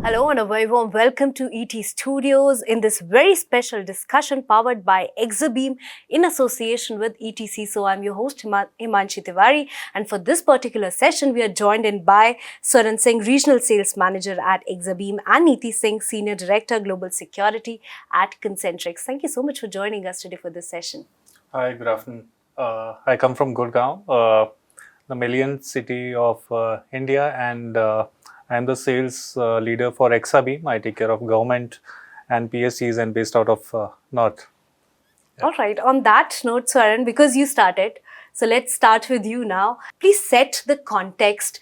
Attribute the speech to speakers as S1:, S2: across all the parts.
S1: Hello and a very warm welcome to ETStudios in this very special discussion powered by Exabeam in association with ETCISO. I'm your host Himanshi Tiwari, and for this particular session we are joined in by Swaran Singh, Regional Sales Manager at Exabeam, and Neeti Singh, Senior Director Global Security at Concentrix. Thank you so much for joining us today for this session.
S2: Hi, good afternoon. I come from Gurgaon, the millionth city of India, and I'm the sales leader for Exabeam. I take care of government and PSCs and based out of North.
S1: Yeah. All right. On that note, Swaran, because you started, so let's start with you now. Please set the context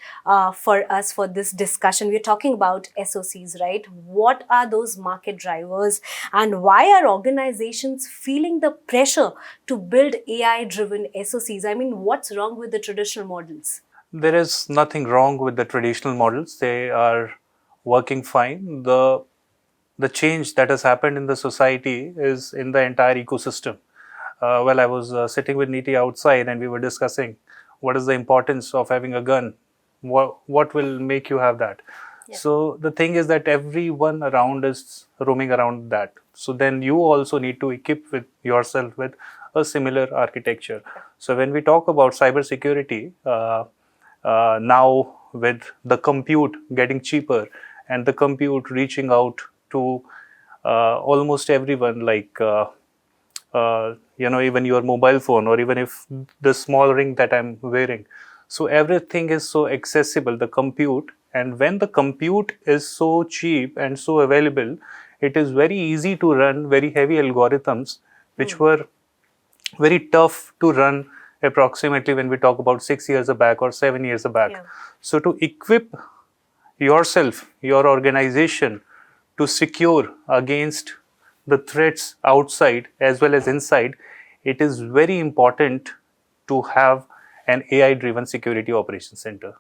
S1: for us for this discussion. We're talking about SOCs, right? What are those market drivers and why are organizations feeling the pressure to build AI-driven SOCs? I mean, what's wrong with the traditional models?
S2: There is nothing wrong with the traditional models. They are working fine. The change that has happened in the society is in the entire ecosystem. I was sitting with Neeti outside and we were discussing what is the importance of having a gun. What will make you have that? Yeah. So the thing is that everyone around is roaming around that. So then you also need to equip with yourself with a similar architecture. So when we talk about cybersecurity, now with the compute getting cheaper and the compute reaching out to almost everyone, like even your mobile phone, or even if the small ring that I'm wearing. So everything is so accessible, the compute, and when the compute is so cheap and so available, it is very easy to run very heavy algorithms, which were very tough to run approximately when we talk about 6 years back or 7 years back. Yeah. So to equip yourself, your organization, to secure against the threats outside as well as inside, it is very important to have an AI-driven security operations center.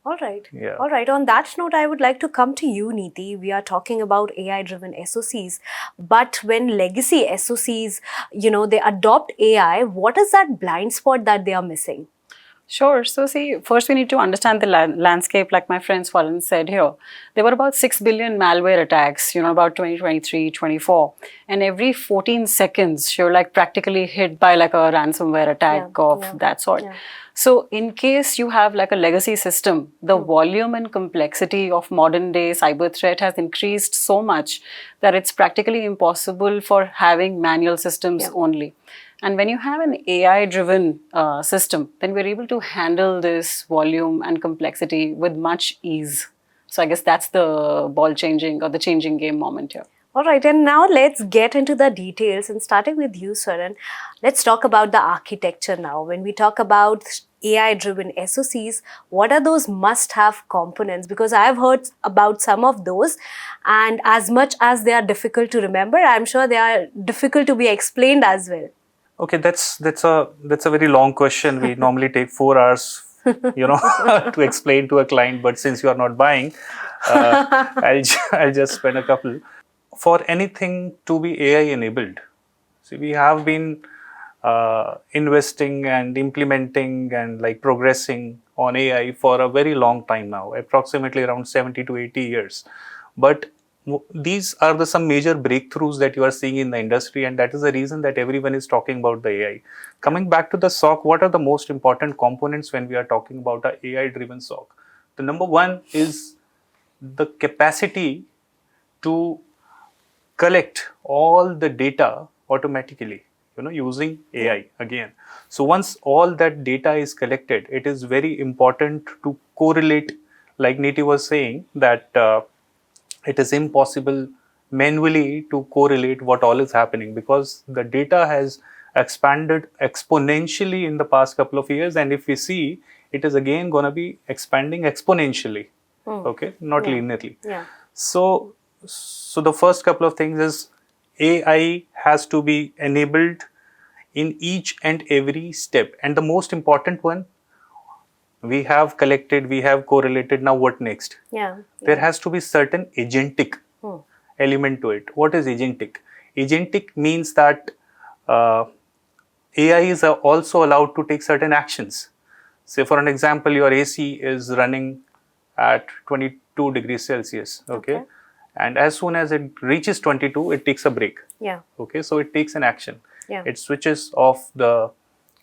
S1: All right. Yeah. All right. On that note, I would like to come to you, Neeti. We are talking about AI-driven SOCs, but when legacy SOCs, they adopt AI, what is that blind spot that they are missing?
S3: Sure. So see, first we need to understand the landscape, like my friend Swaran said here. There were about 6 billion malware attacks, about 2023, 24. And every 14 seconds, you're like practically hit by like a ransomware attack of that sort. Yeah. So in case you have like a legacy system, the volume and complexity of modern day cyber threat has increased so much that it's practically impossible for having manual systems only. And when you have an AI-driven system, then we're able to handle this volume and complexity with much ease. So I guess that's the ball changing or the changing game moment here.
S1: All right, and now let's get into the details. And starting with you, Swaran, let's talk about the architecture now. When we talk about AI-driven SOCs, what are those must-have components? Because I've heard about some of those, and as much as they are difficult to remember, I'm sure they are difficult to be explained as well.
S2: Okay, that's a very long question. We normally take 4 hours, to explain to a client. But since you are not buying, I'll just spend a couple. For anything to be AI enabled, see, we have been investing and implementing and like progressing on AI for a very long time now, approximately around 70 to 80 years. But these are some major breakthroughs that you are seeing in the industry, and that is the reason that everyone is talking about the AI. Coming back to the SOC, what are the most important components when we are talking about an AI-driven SOC? The number one is the capacity to collect all the data automatically, using AI again. So once all that data is collected, it is very important to correlate, like Neeti was saying, that it is impossible manually to correlate what all is happening, because the data has expanded exponentially in the past couple of years, and if we see, it is again going to be expanding exponentially, okay, not linearly. Yeah. So the first couple of things is AI has to be enabled in each and every step, and the most important one, we have collected, we have correlated, now what next? There has to be certain agentic element to it. What is agentic? Agentic means that AI is also allowed to take certain actions. Say for an example, your AC is running at 22 degrees Celsius. Okay. And as soon as it reaches 22, it takes a break.
S1: Yeah.
S2: Okay. So it takes an action.
S1: Yeah.
S2: It switches off the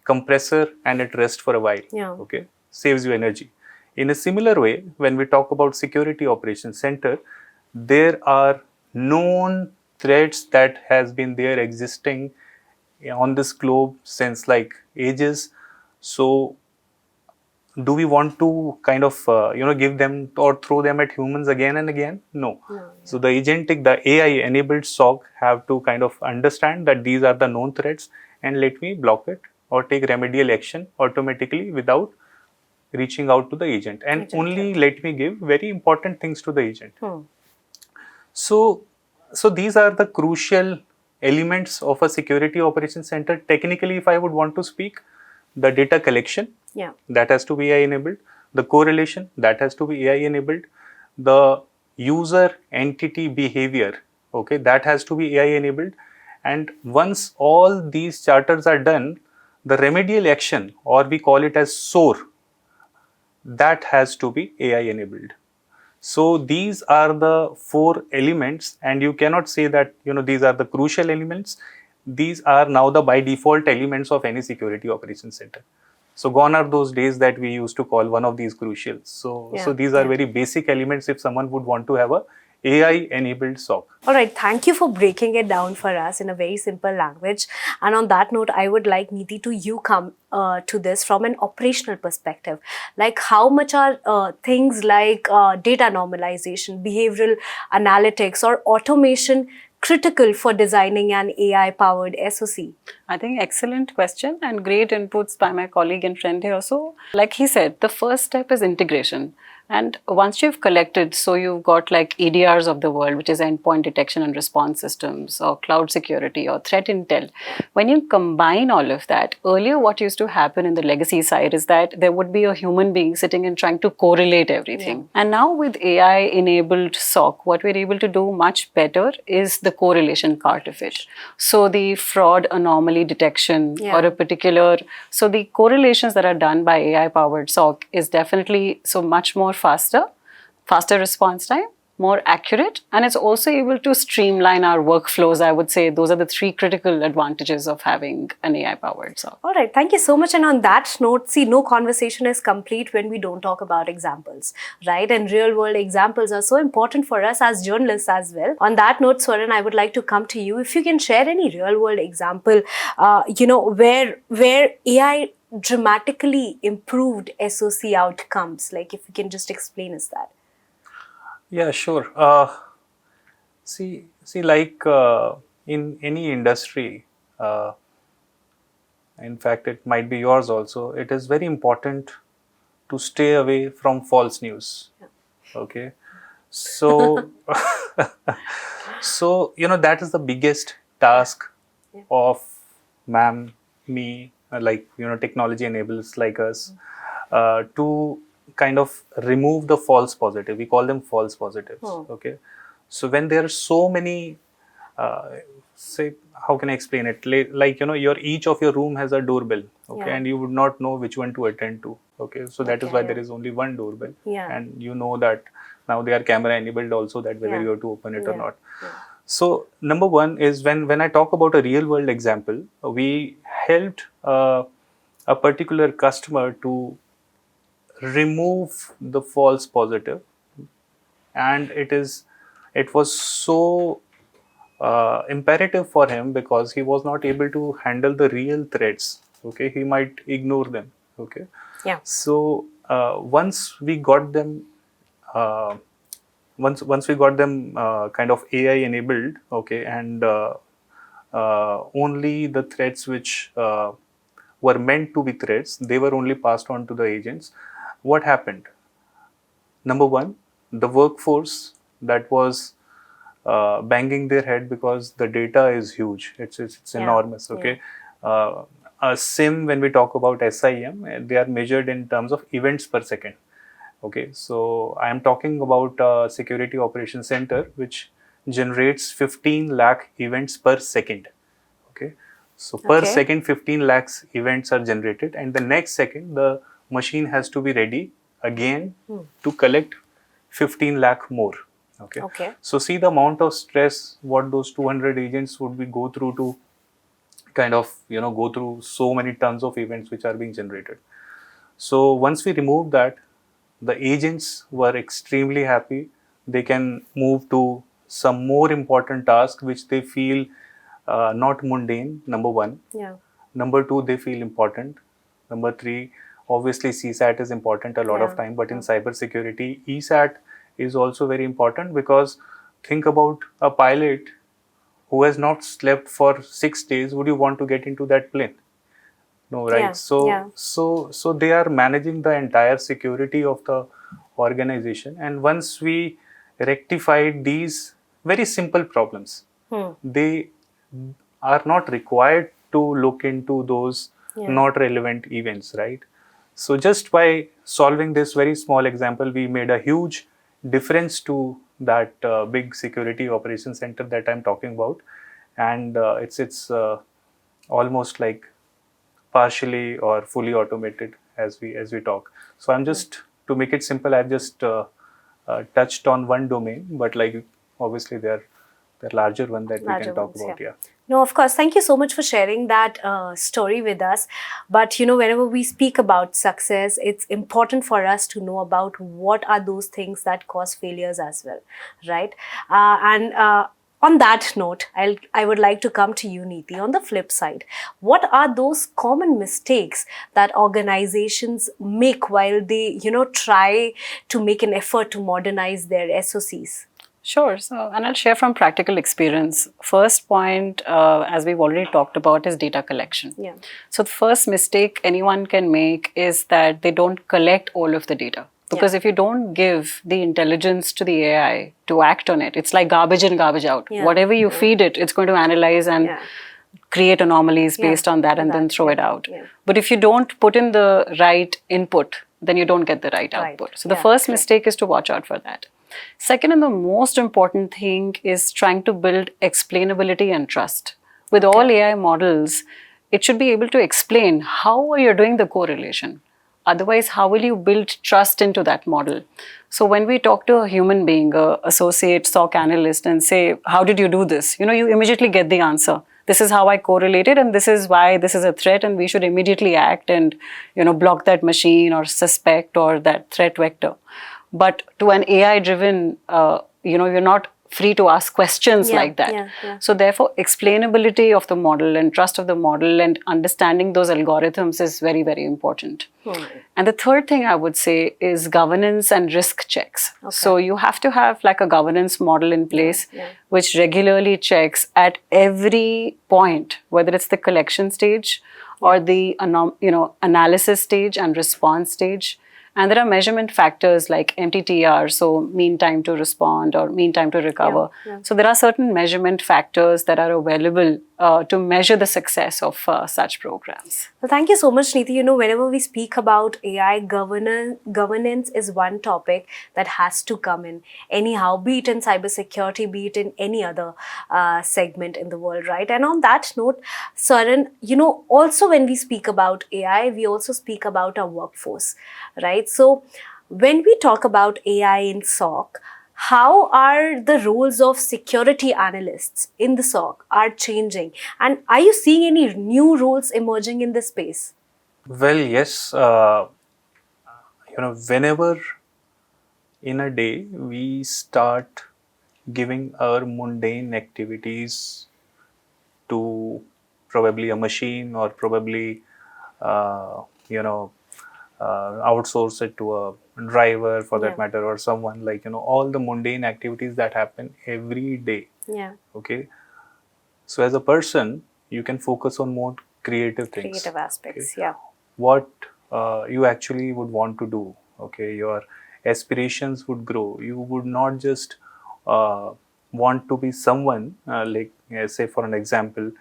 S2: compressor and it rests for a while.
S1: Yeah.
S2: Okay. Saves you energy. In a similar way, when we talk about security operations center, there are known threats that has been there existing on this globe since like ages. So do we want to kind of give them or throw them at humans again and again? No. So the AI enabled SOC have to kind of understand that these are the known threats and let me block it or take remedial action automatically without reaching out to the agent, and only let me give very important things to the agent. So these are the crucial elements of a security operations center. Technically, if I would want to speak, the data collection, that has to be AI enabled. The correlation, that has to be AI enabled. The user entity behavior, okay, that has to be AI enabled. And once all these charters are done, the remedial action, or we call it as SOAR, that has to be AI enabled. So these are the 4 elements, and you cannot say that these are the crucial elements. These are now the by default elements of any security operations center. So gone are those days that we used to call one of these crucials. So these are very basic elements if someone would want to have a AI enabled SOC.
S1: All right, thank you for breaking it down for us in a very simple language. And on that note, I would like Neeti to come to this from an operational perspective. Like how much are things like data normalization, behavioral analytics or automation critical for designing an AI-powered SOC?
S3: I think excellent question and great inputs by my colleague and friend here. So, like he said, the first step is integration. And once you've collected, so you've got like EDRs of the world, which is endpoint detection and response systems, or cloud security, or threat intel. When you combine all of that, earlier what used to happen in the legacy side is that there would be a human being sitting and trying to correlate everything. And now with AI-enabled SOC, what we're able to do much better is the correlation part of it. So the fraud anomaly detection or a particular, so the correlations that are done by AI-powered SOC is definitely so much more faster response time, more accurate, and it's also able to streamline our workflows. I would say those are the 3 critical advantages of having an AI-powered SOC.
S1: All right, thank you so much. And on that note, see, no conversation is complete when we don't talk about examples, right? And real-world examples are so important for us as journalists as well. On that note, Swaran, I would like to come to you. If you can share any real-world example, where AI dramatically improved SOC outcomes, like if you can just explain us that.
S2: Yeah, sure. See, like in any industry, in fact, it might be yours also, it is very important to stay away from false news. Okay. So, that is the biggest task of ma'am, me, technology enablers like us, to kind of remove the false positive. We call them false positives. Okay. So when there are so many, say, how can I explain it? Like, each of your room has a doorbell. Okay. And you would not know which one to attend to. Okay. So that is why there is only one doorbell. And you know that now they are camera enabled also, that whether you have to open it or not. So number one is when I talk about a real world example, we helped a particular customer to remove the false positive, and it was so imperative for him because he was not able to handle the real threats. Okay, he might ignore them. Okay, so once we got them kind of AI enabled, okay, and only the threats which were meant to be threats, they were only passed on to the agents. What happened? Number one, the workforce that was banging their head because the data is huge. It's enormous. Okay, a SIM, when we talk about SIM, they are measured in terms of events per second. Okay, so I am talking about a security operations center which generates 15 lakh events per second. Okay, so per second 15 lakhs events are generated, and the next second the machine has to be ready again to collect 15 lakh more. Okay.
S1: Okay.
S2: So see the amount of stress what those 200 agents would be go through to kind of go through so many tons of events which are being generated. So once we remove that, the agents were extremely happy. They can move to some more important task which they feel not mundane, number one.
S1: Yeah.
S2: Number two, they feel important. Number three, obviously CSAT is important a lot of time, but in cybersecurity, ESAT is also very important, because think about a pilot who has not slept for 6 days. Would you want to get into that plane? No, right?
S1: Yeah.
S2: So they are managing the entire security of the organization. And once we rectified these very simple problems, they are not required to look into those not relevant events, right? So just by solving this very small example, we made a huge difference to that big security operations center that I'm talking about. And it's almost like partially or fully automated as we talk. So I'm just, to make it simple, I've just touched on one domain, but like obviously there are larger one that we can talk about. Yeah.
S1: No, of course. Thank you so much for sharing that story with us. But, whenever we speak about success, it's important for us to know about what are those things that cause failures as well, right? And on that note, I would like to come to you, Neeti. On the flip side, what are those common mistakes that organizations make while they, try to make an effort to modernize their SOCs?
S3: Sure. So, and I'll share from practical experience. First point, as we've already talked about, is data collection.
S1: Yeah.
S3: So the first mistake anyone can make is that they don't collect all of the data. Because if you don't give the intelligence to the AI to act on it, it's like garbage in, garbage out.
S1: Yeah.
S3: Whatever you feed it, it's going to analyze and create anomalies based on that and then throw it out.
S1: Yeah.
S3: But if you don't put in the right input, then you don't get the right output. So the first mistake is to watch out for that. Second, and the most important thing is trying to build explainability and trust. With all AI models, it should be able to explain how you're doing the correlation. Otherwise, how will you build trust into that model? So when we talk to a human being, a associate SOC analyst, and say, how did you do this? You immediately get the answer. This is how I correlated, and this is why this is a threat, and we should immediately act and, block that machine or suspect or that threat vector. But to an AI-driven, you're not free to ask questions like that. So therefore, explainability of the model and trust of the model and understanding those algorithms is very, very important. And the third thing I would say is governance and risk checks. So you have to have like a governance model in place which regularly checks at every point, whether it's the collection stage or the analysis stage and response stage. And there are measurement factors like MTTR, so mean time to respond or mean time to recover. So there are certain measurement factors that are available to measure the success of such programs.
S1: Well, thank you so much, Neeti. Whenever we speak about AI, governance is one topic that has to come in anyhow, be it in cybersecurity, be it in any other segment in the world, right? And on that note, Saran, also when we speak about AI, we also speak about our workforce, right? So when we talk about AI in SOC, how are the roles of security analysts in the SOC are changing? And are you seeing any new roles emerging in this space?
S2: Well, yes. Whenever in a day we start giving our mundane activities to probably a machine or probably, outsource it to a driver for that matter, or someone like, all the mundane activities that happen every day. Okay. So as a person, you can focus on more creative things.
S1: Creative aspects,
S2: What you actually would want to do. Okay. Your aspirations would grow. You would not just want to be someone like, say for an example,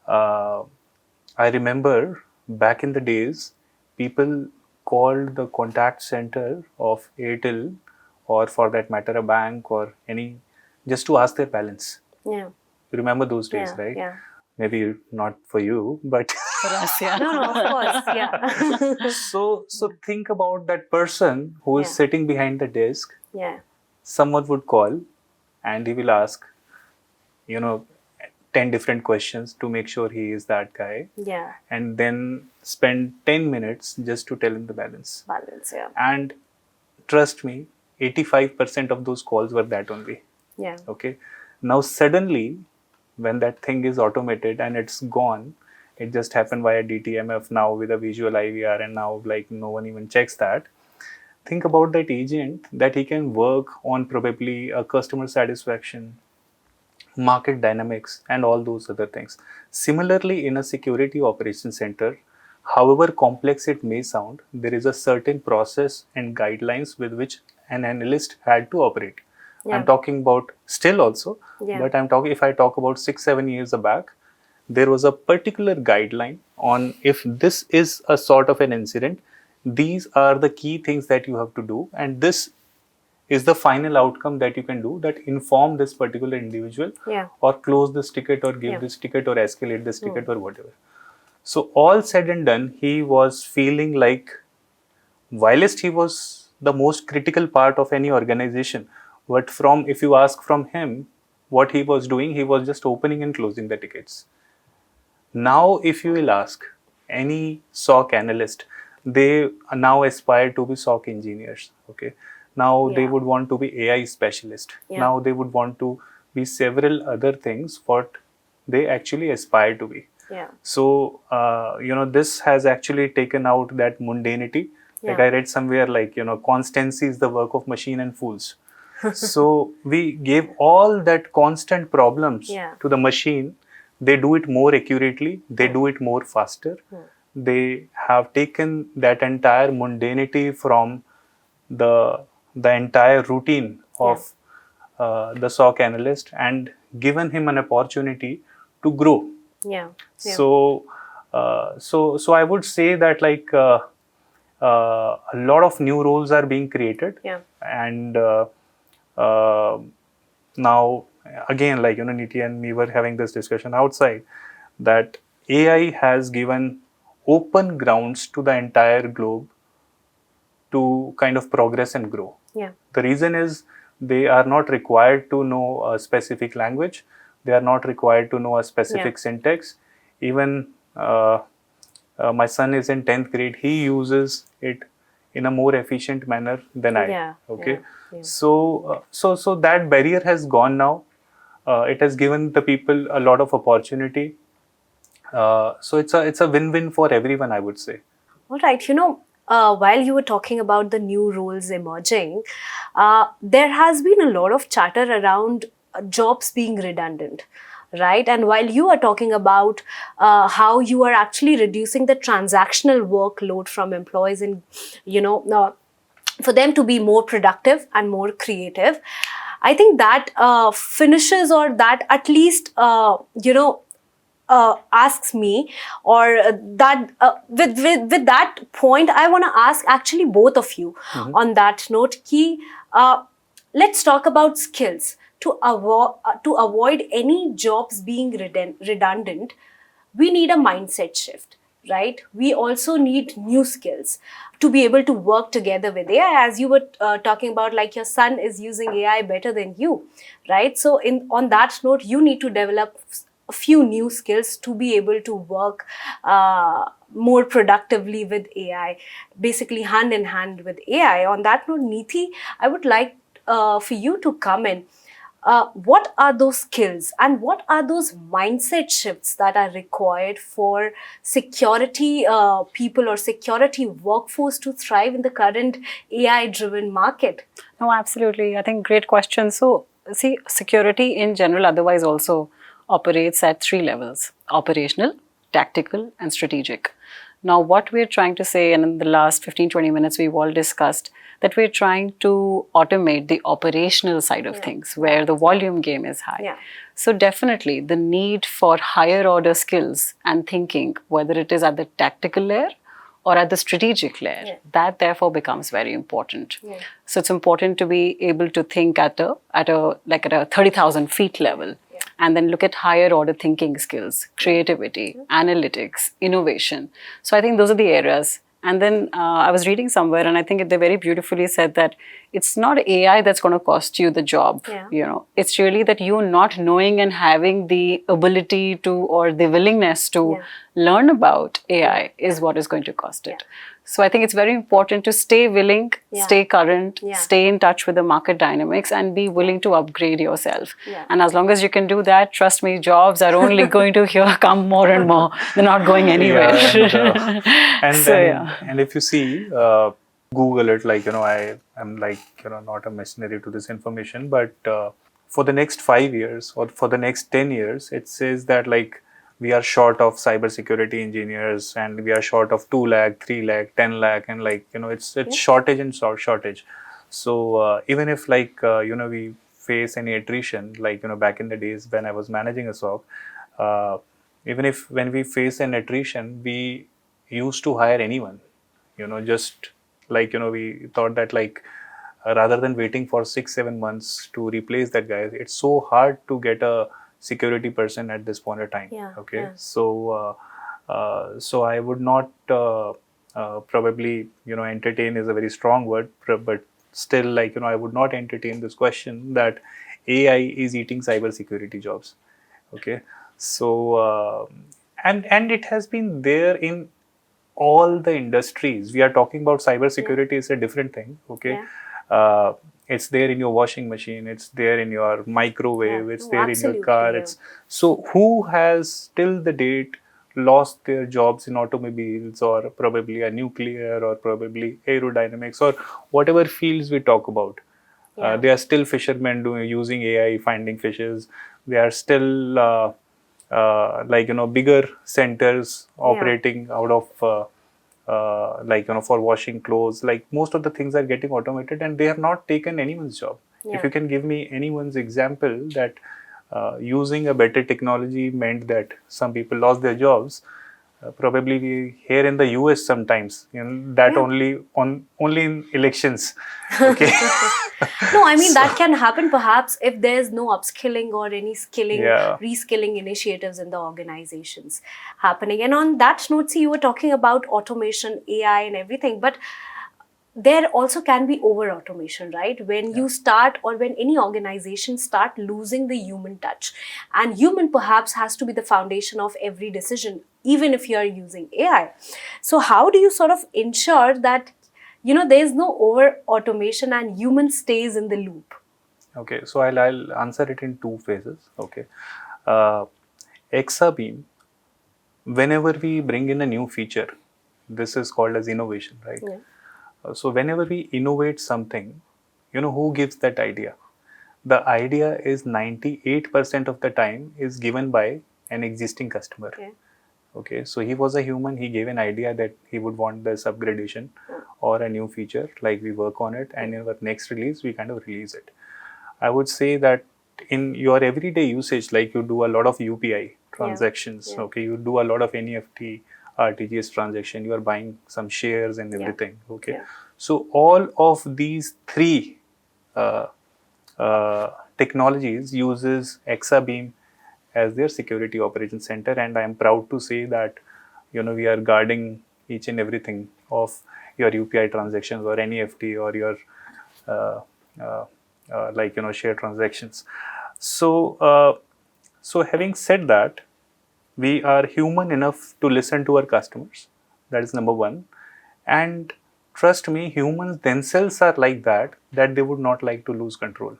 S2: I remember back in the days, people called the contact center of Airtel, or for that matter a bank or any, just to ask their balance. You remember those days, right? Maybe not for you, but
S3: for us,
S1: No, of course,
S2: so think about that person who is sitting behind the desk, someone would call and he will ask, 10 different questions to make sure he is that guy.
S1: Yeah.
S2: And then spend 10 minutes just to tell him the balance.
S1: Yeah.
S2: And trust me, 85% of those calls were that only.
S1: Yeah.
S2: Okay. Now, suddenly, when that thing is automated and it's gone, it just happened via DTMF now with a visual IVR, and now like no one even checks that. Think about that agent that he can work on probably a customer satisfaction, market dynamics, and all those other things. Similarly, in a security operations center, however complex it may sound, there is a certain process and guidelines with which an analyst had to operate.
S1: Yeah.
S2: I'm talking about still also,
S1: Yeah.
S2: but if I talk about 6-7 years back, there was a particular guideline on if this is a sort of an incident, these are the key things that you have to do, and this is the final outcome that you can do that inform this particular individual,
S1: Yeah.
S2: or close this ticket, or give
S1: Yeah.
S2: this ticket, or escalate this ticket, or whatever. So all said and done, he was feeling like, whilst he was the most critical part of any organization, but if you ask from him what he was doing, he was just opening and closing the tickets. Now, if you will ask any SOC analyst, they now aspire to be SOC engineers. Okay. Now they
S1: Yeah.
S2: would want to be AI specialist.
S1: Yeah.
S2: Now they would want to be several other things what they actually aspire to be.
S1: Yeah.
S2: So, this has actually taken out that mundanity. Like
S1: Yeah.
S2: I read somewhere, like, constancy is the work of machine and fools. So we gave all that constant problems
S1: Yeah.
S2: to the machine. They do it more accurately. They do it more faster. They have taken that entire mundanity from the entire routine of the SOC analyst and given him an opportunity to grow.
S1: Yeah. Yeah.
S2: So I would say that a lot of new roles are being created.
S1: Yeah.
S2: And now again, Niti and me were having this discussion outside, that AI has given open grounds to the entire globe to kind of progress and grow.
S1: Yeah.
S2: The reason is they are not required to know a specific language. They are not required to know a specific syntax. Even my son is in 10th grade. He uses it in a more efficient manner than I.
S1: Yeah.
S2: Okay.
S1: Yeah.
S2: So that barrier has gone now. It has given the people a lot of opportunity. So it's a win-win for everyone, I would say.
S1: All right. While you were talking about the new roles emerging, there has been a lot of chatter around jobs being redundant, right? And while you are talking about how you are actually reducing the transactional workload from employees and, for them to be more productive and more creative, I think that finishes, or that at least, asks me, or that with that point, I want to ask actually both of you on that note. Let's talk about skills to avoid any jobs being redundant. We need a mindset shift, right? We also need new skills to be able to work together with AI, as you were talking about, like your son is using AI better than you, right? So on that note, you need to develop a few new skills to be able to work more productively with AI, basically hand in hand with AI. On that note, Neeti, I would like for you to come in. What are those skills and what are those mindset shifts that are required for security people or security workforce to thrive in the current AI-driven market?
S3: No, absolutely. I think great question. So, see, security in general otherwise also operates at 3 levels: operational, tactical, and strategic. Now, what we're trying to say, and in the last 15-20 minutes, we've all discussed that we're trying to automate the operational side of things where the volume game is high.
S1: Yeah.
S3: So definitely the need for higher order skills and thinking, whether it is at the tactical layer or at the strategic layer, that therefore becomes very important.
S1: Yeah.
S3: So it's important to be able to think at a 30,000 feet level, and then look at higher order thinking skills, creativity, analytics, innovation. So I think those are the areas. And then I was reading somewhere, and I think they very beautifully said that it's not AI that's going to cost you the job.
S1: Yeah.
S3: You know, it's really that you not knowing and having the ability to, or the willingness to
S1: Yeah.
S3: learn about AI is what is going to cost it. So I think it's very important to stay willing, stay current, stay in touch with the market dynamics, and be willing to upgrade yourself.
S1: Yeah.
S3: And as long as you can do that, trust me, jobs are only going to come more and more. They're not going anywhere.
S2: And if you see, Google it, like, I am like, not a missionary to this information, but for the next 5 years or for the next 10 years, it says that like we are short of cybersecurity engineers, and we are short of 2 lakh, 3 lakh, 10 lakh, and like, it's shortage and shortage. So even if like, we face any attrition, like, back in the days when I was managing a SOC, even if when we face an attrition, we used to hire anyone, just like, we thought that like, rather than waiting for 6-7 months to replace that guy, it's so hard to get a security person at this point of time. So so I would not probably, entertain is a very strong word, but still, like, I would not entertain this question that AI is eating cybersecurity jobs. So and it has been there in all the industries. We are talking about cybersecurity is a different thing. It's there in your washing machine, it's there in your microwave, it's there in your car. So who has till the date lost their jobs in automobiles, or probably a nuclear, or probably aerodynamics, or whatever fields we talk about? They are still fishermen using AI, finding fishes. They are still like, bigger centers operating out of like, for washing clothes. Like, most of the things are getting automated, and they have not taken anyone's job. If you can give me anyone's example that using a better technology meant that some people lost their jobs, probably we hear in the US sometimes, that only in elections.
S1: No, I mean, that can happen perhaps if there's no upskilling or any skilling, reskilling initiatives in the organizations happening. And on that note, see, you were talking about automation, AI and everything, but there also can be over automation, right? When you start, or when any organization start losing the human touch, and human perhaps has to be the foundation of every decision, even if you are using AI. So how do you sort of ensure that, there's no over automation and human stays in the loop?
S2: Okay, so I'll answer it in 2 phases. Exabeam, whenever we bring in a new feature, this is called as innovation, right? So whenever we innovate something, who gives that idea? The idea is 98% of the time is given by an existing customer. So he was a human, he gave an idea that he would want this upgradation or a new feature, like we work on it, and in our next release, we kind of release it. I would say that in your everyday usage, like you do a lot of UPI transactions, you do a lot of NEFT, RTGS transaction, you are buying some shares and everything. So all of these 3 technologies uses Exabeam as their security operations center, and I am proud to say that we are guarding each and everything of your UPI transactions or NEFT or your like, share transactions. So so having said that, we are human enough to listen to our customers. That is number 1. And trust me, humans themselves are like that they would not like to lose control.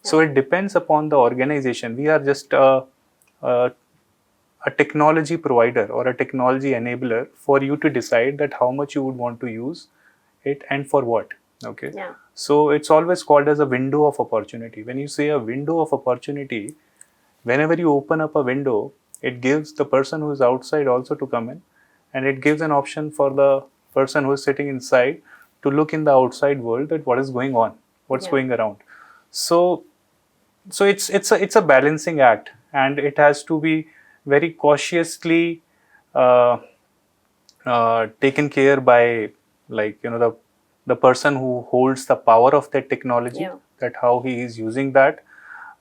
S2: So it depends upon the organization. We are just a technology provider or a technology enabler for you to decide that how much you would want to use it and for what. So it's always called as a window of opportunity. When you say a window of opportunity, whenever you open up a window, it gives the person who is outside also to come in, and it gives an option for the person who is sitting inside to look in the outside world at what is going on, what's going around. So it's a balancing act, and it has to be very cautiously taken care by, like, the person who holds the power of that technology, that how he is using that.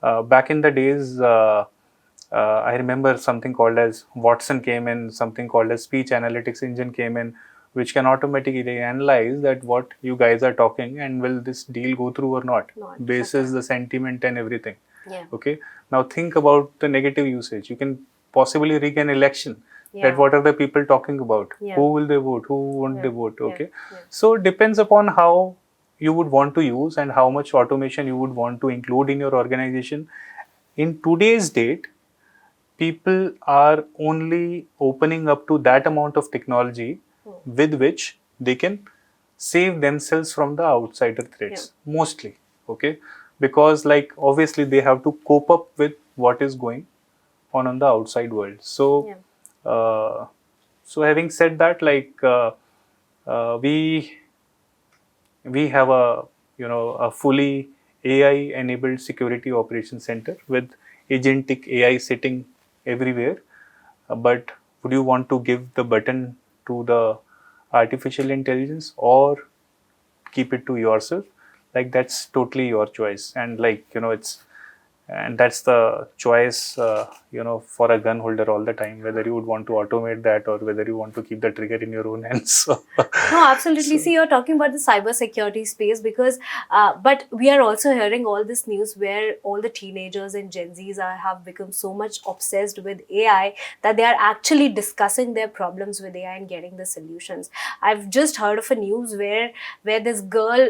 S2: Back in the days, I remember something called as Watson came in, something called as speech analytics engine came in, which can automatically analyze that what you guys are talking and will this deal go through or not, basis the sentiment and everything.
S1: Yeah.
S2: Okay. Now think about the negative usage. You can possibly rig an election.
S1: Yeah.
S2: That what are the people talking about?
S1: Yeah.
S2: Who will they vote? Who won't they vote? Okay.
S1: Yeah.
S2: So it depends upon how you would want to use and how much automation you would want to include in your organization. In today's date, people are only opening up to that amount of technology with which they can save themselves from the outsider threats, mostly. Okay. Because like obviously they have to cope up with what is going on the outside world. So so having said that, like we have a a fully AI enabled security operations center with agentic AI sitting everywhere. But would you want to give the button to the artificial intelligence or keep it to yourself? Like that's totally your choice. And like and that's the choice for a gun holder all the time, whether you would want to automate that or whether you want to keep the trigger in your own hands.
S1: No, absolutely. See, you're talking about the cybersecurity space because, but we are also hearing all this news where all the teenagers and Gen Zs have become so much obsessed with AI that they are actually discussing their problems with AI and getting the solutions. I've just heard of a news where this girl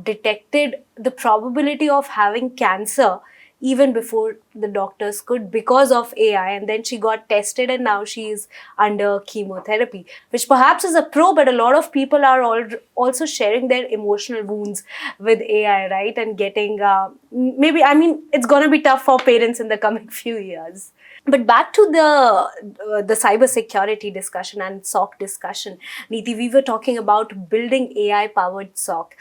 S1: detected the probability of having cancer even before the doctors could because of AI, and then she got tested and now she is under chemotherapy, which perhaps is a pro, but a lot of people are also sharing their emotional wounds with AI, right? And getting maybe, I mean, it's going to be tough for parents in the coming few years. But back to the cybersecurity discussion and SOC discussion, Neeti, we were talking about building AI-powered SOC.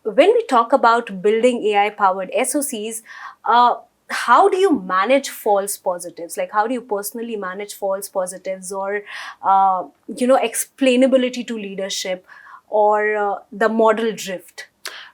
S1: When we talk about building AI-powered SOCs, how do you manage false positives? Like, how do you personally manage false positives or, explainability to leadership or the model drift?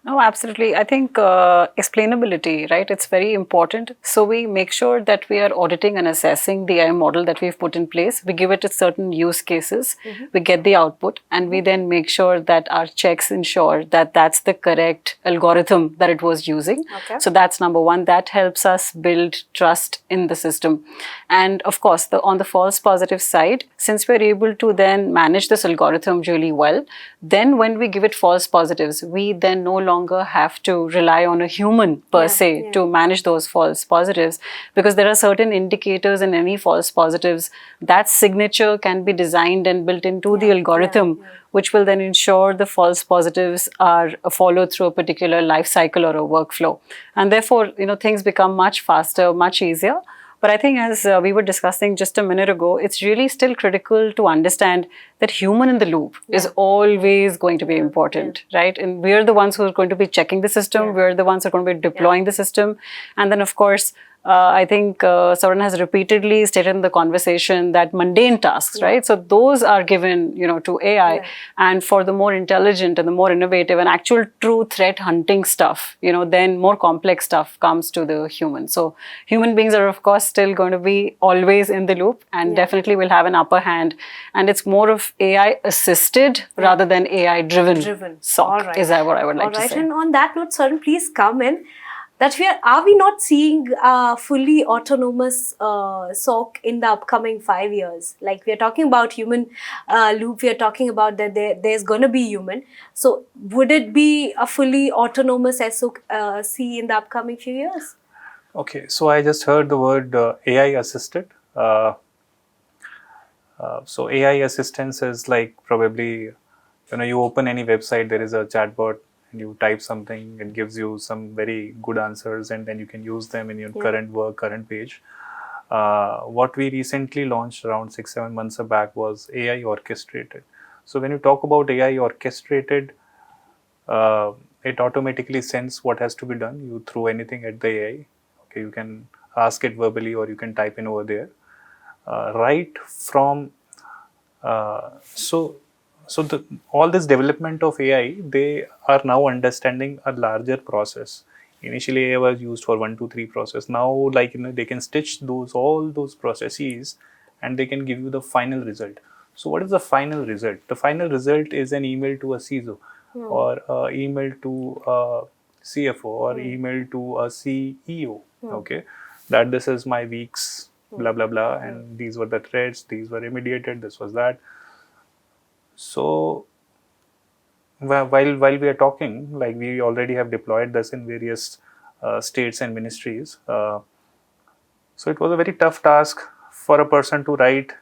S3: No, absolutely. I think explainability, right? It's very important. So we make sure that we are auditing and assessing the AI model that we've put in place. We give it to certain use cases. We get the output, and we then make sure that our checks ensure that that's the correct algorithm that it was using.
S1: Okay.
S3: So that's number one. That helps us build trust in the system. And of course, on the false positive side, since we're able to then manage this algorithm really well, then when we give it false positives, we then no longer have to rely on a human per se to manage those false positives, because there are certain indicators in any false positives. That signature can be designed and built into the algorithm, which will then ensure the false positives are followed through a particular life cycle or a workflow. And therefore, things become much faster, much easier. But I think, as we were discussing just a minute ago, it's really still critical to understand that human in the loop is always going to be important, right? And we're the ones who are going to be checking the system. We're the ones who are going to be deploying the system. And then, of course, I think Saran has repeatedly stated in the conversation that mundane tasks, right? So those are given, to AI. And for the more intelligent and the more innovative and actual true threat hunting stuff, then more complex stuff comes to the human. So human beings are, of course, still going to be always in the loop and definitely will have an upper hand. And it's more of AI assisted rather than AI driven. SOC is what I would like to say.
S1: And on that note, Saran, please come in. That are we not seeing fully autonomous SOC in the upcoming 5 years? Like, we are talking about human loop, we are talking about that there's going to be human. So would it be a fully autonomous SOC in the upcoming few years?
S2: Okay, so I just heard the word AI assisted. So AI assistance is like probably, you open any website, there is a chatbot, and you type something, it gives you some very good answers, and then you can use them in your current work, current page. What we recently launched around 6-7 months back was AI orchestrated. So when you talk about AI orchestrated, it automatically sends what has to be done. You throw anything at the AI. Okay, you can ask it verbally or you can type in over there. Right from all this development of AI, they are now understanding a larger process. Initially, AI was used for 1, 2, 3 process. Now, like they can stitch all those processes, and they can give you the final result. So what is the final result? The final result is an email to a CISO or email to a CFO or email to a CEO. Okay, that this is my week's blah blah blah, and these were the threats, these were remediated, this was that. So while we are talking, like we already have deployed this in various states and ministries. So it was a very tough task for a person to write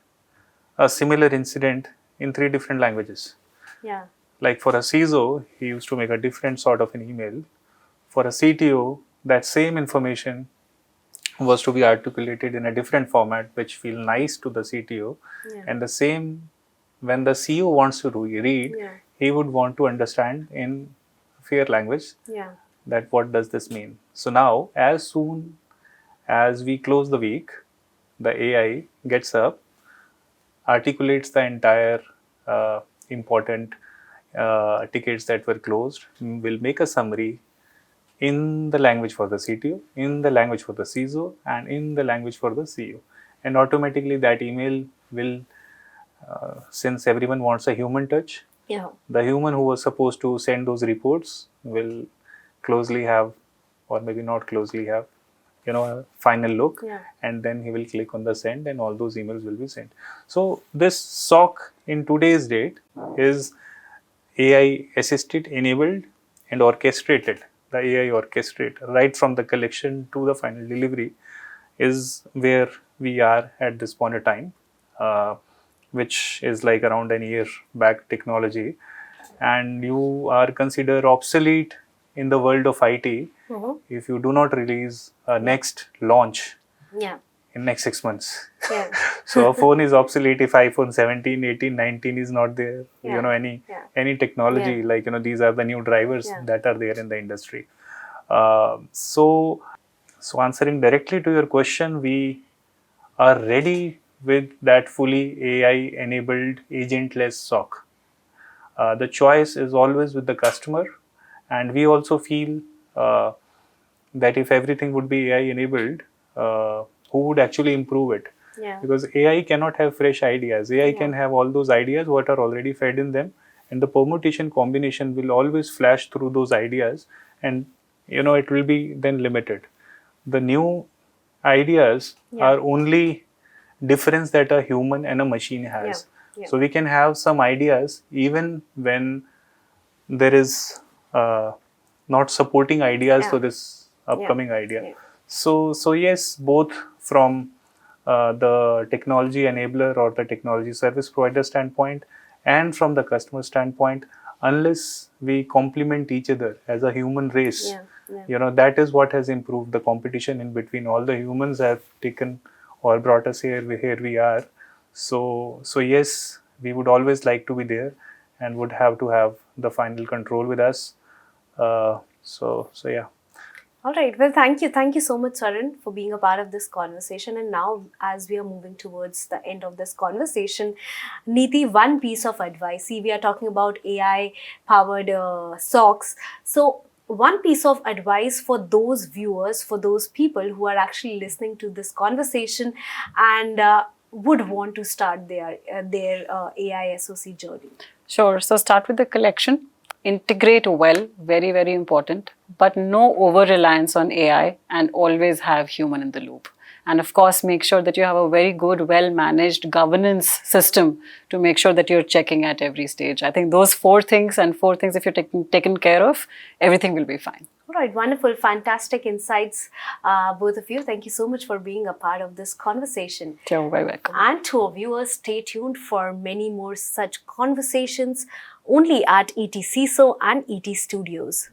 S2: a similar incident in 3 different languages.
S1: Yeah.
S2: Like for a CISO, he used to make a different sort of an email. For a CTO, that same information was to be articulated in a different format, which feel nice to the CTO. And the same, when the CEO wants to read, he would want to understand in fair language that what does this mean. So now, as soon as we close the week, the AI gets up, articulates the entire important tickets that were closed, will make a summary in the language for the CTO, in the language for the CISO, and in the language for the CEO. And automatically that email will, since everyone wants a human touch, the human who was supposed to send those reports will closely have, or maybe not closely have, a final look, and then he will click on the send and all those emails will be sent. So this SOC in today's date is AI assisted, enabled, and orchestrated. The AI orchestrate right from the collection to the final delivery is where we are at this point of time, which is like around a year back technology, and you are considered obsolete in the world of IT if you do not release a next launch in next 6 months. So a phone is obsolete if iPhone 17, 18, 19 is not there. Any technology like these are the new drivers that are there in the industry. So answering directly to your question, we are ready with that fully AI enabled agentless SOC. The choice is always with the customer, and we also feel that if everything would be AI enabled, who would actually improve it? Because AI cannot have fresh ideas. AI can have all those ideas what are already fed in them, and the permutation combination will always flash through those ideas, and it will be then limited. The new ideas are only difference that a human and a machine has. So we can have some ideas even when there is not supporting ideas to this upcoming idea. So yes, both from the technology enabler or the technology service provider standpoint and from the customer standpoint, unless we complement each other as a human race, that is what has improved the competition in between. All the humans have taken or brought us here we are. So yes, we would always like to be there and would have to have the final control with us. So yeah.
S1: All right. Well, thank you. Thank you so much, Saran, for being a part of this conversation. And now, as we are moving towards the end of this conversation, Neeti, one piece of advice. See, we are talking about AI-powered SOCs. So, one piece of advice for those viewers, for those people who are actually listening to this conversation and would want to start their AI SOC journey.
S3: Sure. So, start with the collection. Integrate well, very, very important, but no over-reliance on AI and always have human in the loop. And of course, make sure that you have a very good, well-managed governance system to make sure that you're checking at every stage. I think those 4 things if you're taken care of, everything will be fine.
S1: All right, wonderful, fantastic insights, both of you. Thank you so much for being a part of this conversation.
S3: You're very welcome.
S1: And to our viewers, stay tuned for many more such conversations only at ETCISO and ETStudios.